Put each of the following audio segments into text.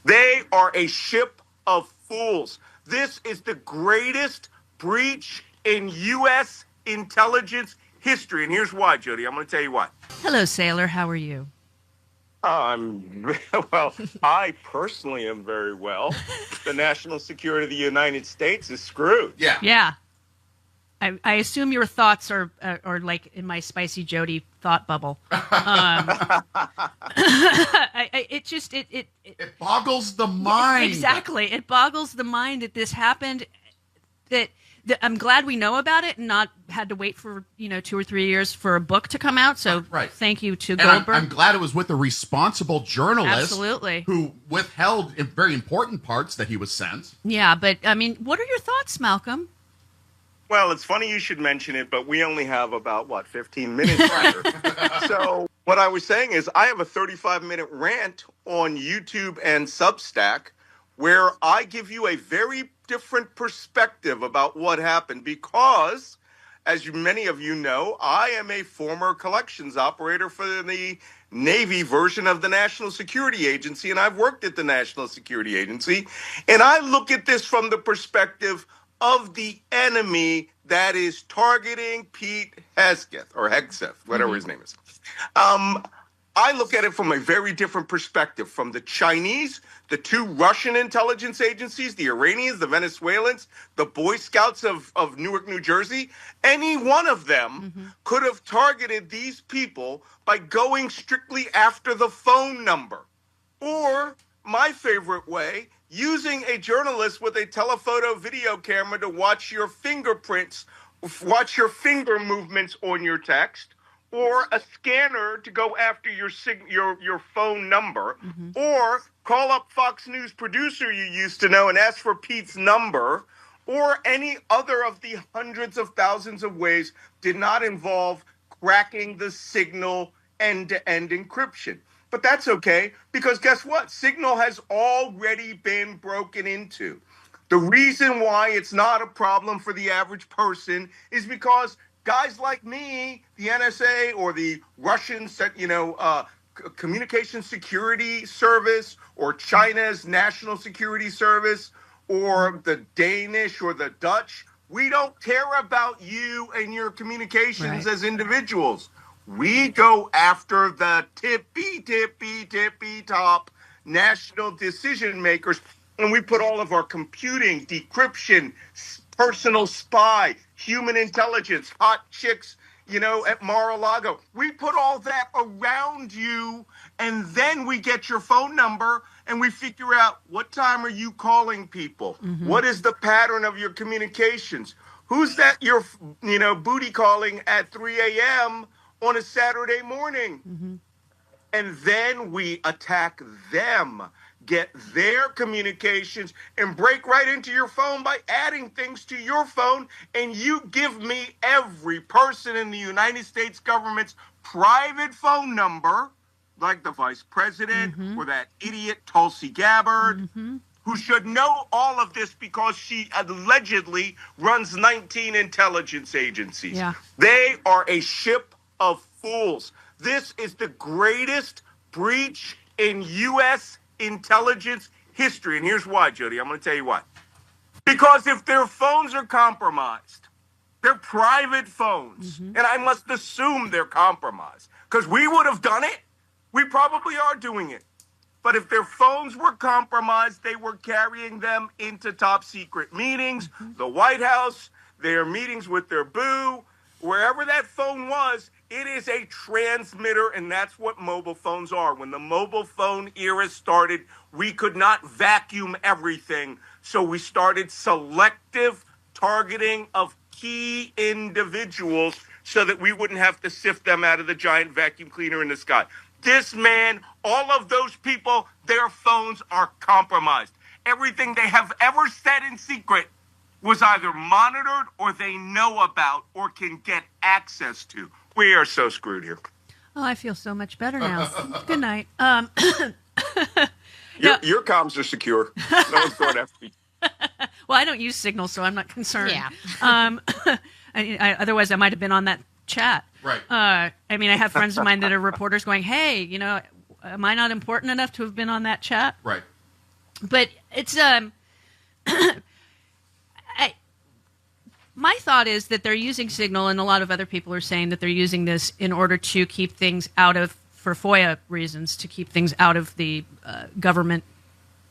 They are a ship of fools. This is the greatest breach in U.S. intelligence history. And here's why, Jody. I'm going to tell you why. Hello, Sailor. How are you? Well, I personally am very well. The national security of the United States is screwed. Yeah. I assume your thoughts are like in my spicy Jody thought bubble. It boggles the mind. Exactly. It boggles the mind that this happened. That I'm glad we know about it and not had to wait for 2 or 3 years for a book to come out. So thank you to Goldberg. I'm glad it was with a responsible journalist, absolutely, who withheld very important parts that he was sent. Yeah, but I mean, what are your thoughts, Malcolm? Well, it's funny you should mention it, but we only have about 15 minutes here. So what I was saying is I have a 35-minute rant on YouTube and Substack where I give you a very different perspective about what happened because, as many of you know, I am a former collections operator for the Navy version of the National Security Agency, and I've worked at the National Security Agency, and I look at this from the perspective of the enemy that is targeting Pete Hegseth, whatever his name is. I look at it from a very different perspective, from the Chinese, the 2 Russian intelligence agencies, the Iranians, the Venezuelans, the Boy Scouts of Newark, New Jersey. Any one of them could have targeted these people by going strictly after the phone number. Or, my favorite way, using a journalist with a telephoto video camera to watch your fingerprints, watch your finger movements on your text, or a scanner to go after your phone number, or call up Fox News producer you used to know and ask for Pete's number, or any other of the hundreds of thousands of ways did not involve cracking the Signal end-to-end encryption. But that's okay, because guess what? Signal has already been broken into. The reason why it's not a problem for the average person is because guys like me, the NSA or the Russian, Communication Security Service, or China's National Security Service, or the Danish or the Dutch, we don't care about you and your communications as individuals. We go after the tippy top national decision makers, and we put all of our computing, decryption, personal spy, human intelligence, hot chicks, at Mar-a-Lago. We put all that around you, and then we get your phone number, and we figure out what time are you calling people? What is the pattern of your communications? Who's that you're, booty calling at 3 a.m. on a Saturday morning? And then we attack them, get their communications, and break right into your phone by adding things to your phone. And you give me every person in the United States government's private phone number, like the vice president or that idiot Tulsi Gabbard, who should know all of this because she allegedly runs 19 intelligence agencies. Yeah. They are a ship of fools. This is the greatest breach in U.S. intelligence history. And here's why, Jody. I'm going to tell you why. Because if their phones are compromised, they're private phones, and I must assume they're compromised, because we would have done it. We probably are doing it. But if their phones were compromised, they were carrying them into top secret meetings, the White House, their meetings with their boo, wherever that phone was. It is a transmitter, and that's what mobile phones are. When the mobile phone era started, we could not vacuum everything. So we started selective targeting of key individuals so that we wouldn't have to sift them out of the giant vacuum cleaner in the sky. This man, all of those people, their phones are compromised. Everything they have ever said in secret was either monitored or they know about or can get access to. We are so screwed here. Oh, I feel so much better now. Good night. Your comms are secure. No one's going after me. Well, I don't use Signal, so I'm not concerned. Yeah. Otherwise, I might have been on that chat. Right. I have friends of mine that are reporters going, hey, am I not important enough to have been on that chat? Right. But it's my thought is that they're using Signal, and a lot of other people are saying that they're using this in order to keep things out of, for FOIA reasons, to keep things out of the Government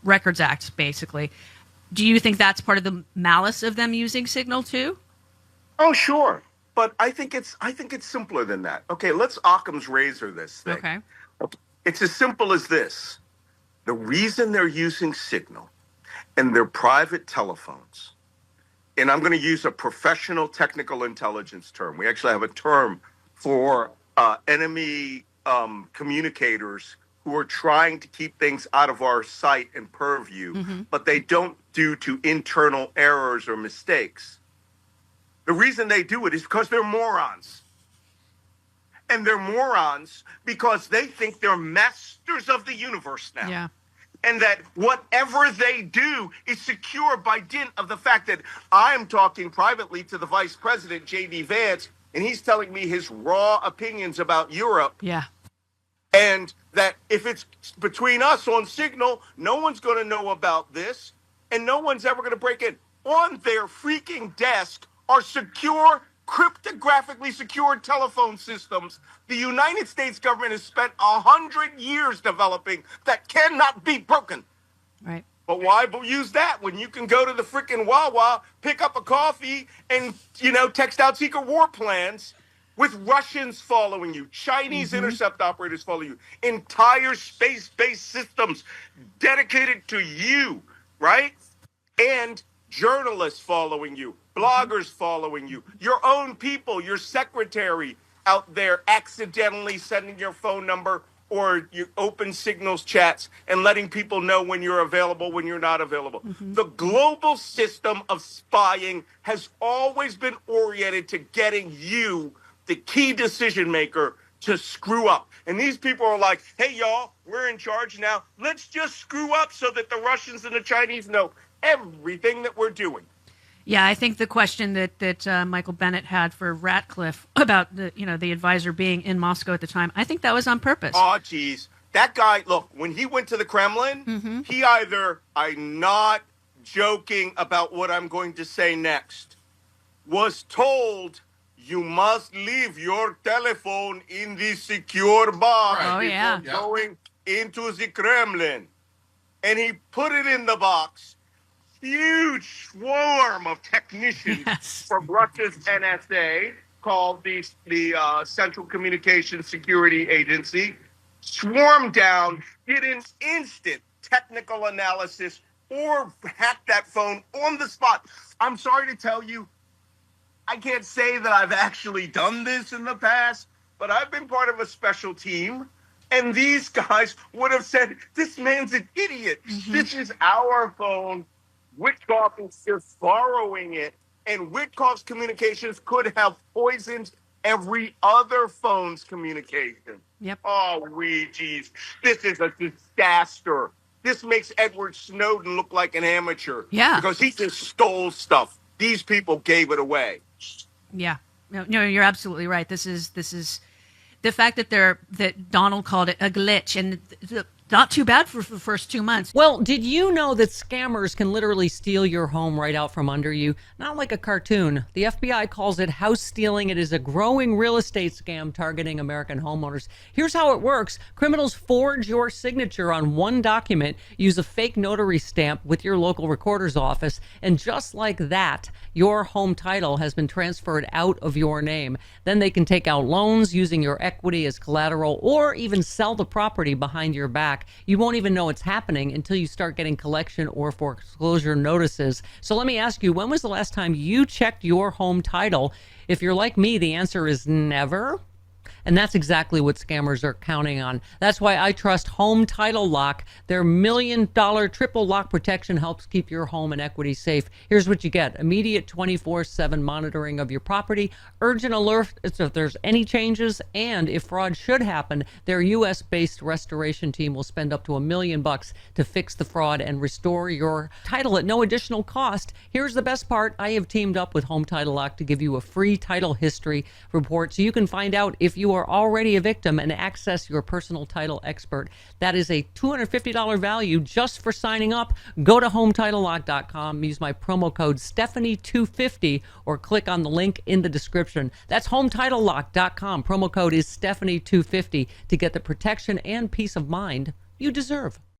Records Act, basically. Do you think that's part of the malice of them using Signal too? Oh, sure. But I think it's simpler than that. Okay, let's Occam's razor this thing. Okay. It's as simple as this. The reason they're using Signal and their private telephones, and I'm going to use a professional technical intelligence term. We actually have a term for enemy communicators who are trying to keep things out of our sight and purview, but they don't due to internal errors or mistakes. The reason they do it is because they're morons. And they're morons because they think they're masters of the universe now. Yeah. And that whatever they do is secure by dint of the fact that I am talking privately to the Vice President, J.D. Vance, and he's telling me his raw opinions about Europe. Yeah. And that if it's between us on Signal, no one's going to know about this, and no one's ever going to break in. On their freaking desk are secure, cryptographically secured telephone systems the United States government has spent 100 years developing that cannot be broken. Right. But why use that when you can go to the freaking Wawa, pick up a coffee, and, text out secret war plans with Russians following you, Chinese intercept operators following you, entire space-based systems dedicated to you, right? And journalists following you, bloggers following you, your own people, your secretary out there accidentally sending your phone number or you open Signals chats and letting people know when you're available, when you're not available. The global system of spying has always been oriented to getting you, the key decision maker, to screw up. And these people are like, hey, y'all, we're in charge now. Let's just screw up so that the Russians and the Chinese know everything that we're doing. Yeah, I think the question that Michael Bennett had for Ratcliffe about the advisor being in Moscow at the time, I think that was on purpose. Oh, geez. That guy, look, when he went to the Kremlin, he either, I'm not joking about what I'm going to say next, was told, you must leave your telephone in the secure box before going into the Kremlin. And he put it in the box. Huge swarm of technicians from Russia's NSA, called the Central Communications Security Agency, swarmed down, did an instant technical analysis, or hacked that phone on the spot. I'm sorry to tell you, I can't say that I've actually done this in the past, but I've been part of a special team, and these guys would have said, this man's an idiot. This is our phone. Witkoff is just borrowing it, and Witkoff's communications could have poisoned every other phone's communication. Yep. Oh, geez. This is a disaster. This makes Edward Snowden look like an amateur. Yeah. Because he just stole stuff. These people gave it away. Yeah. No, you're absolutely right. This is the fact that Donald called it a glitch, and not too bad for the first 2 months. Well, did you know that scammers can literally steal your home right out from under you? Not like a cartoon. The FBI calls it house stealing. It is a growing real estate scam targeting American homeowners. Here's how it works. Criminals forge your signature on one document, use a fake notary stamp with your local recorder's office, and just like that, your home title has been transferred out of your name. Then they can take out loans using your equity as collateral, or even sell the property behind your back. You won't even know it's happening until you start getting collection or foreclosure notices. So let me ask you, when was the last time you checked your home title? If you're like me, the answer is never. And that's exactly what scammers are counting on. That's why I trust Home Title Lock. Their $1 million triple lock protection helps keep your home and equity safe. Here's what you get. Immediate 24/7 monitoring of your property, urgent alert if there's any changes, and if fraud should happen, their U.S.-based restoration team will spend up to $1 million to fix the fraud and restore your title at no additional cost. Here's the best part. I have teamed up with Home Title Lock to give you a free title history report so you can find out if you are already a victim and access your personal title expert. That is a $250 value just for signing up. Go to HomeTitleLock.com, use my promo code Stephanie250, or click on the link in the description. That's HomeTitleLock.com. Promo code is Stephanie250 to get the protection and peace of mind you deserve.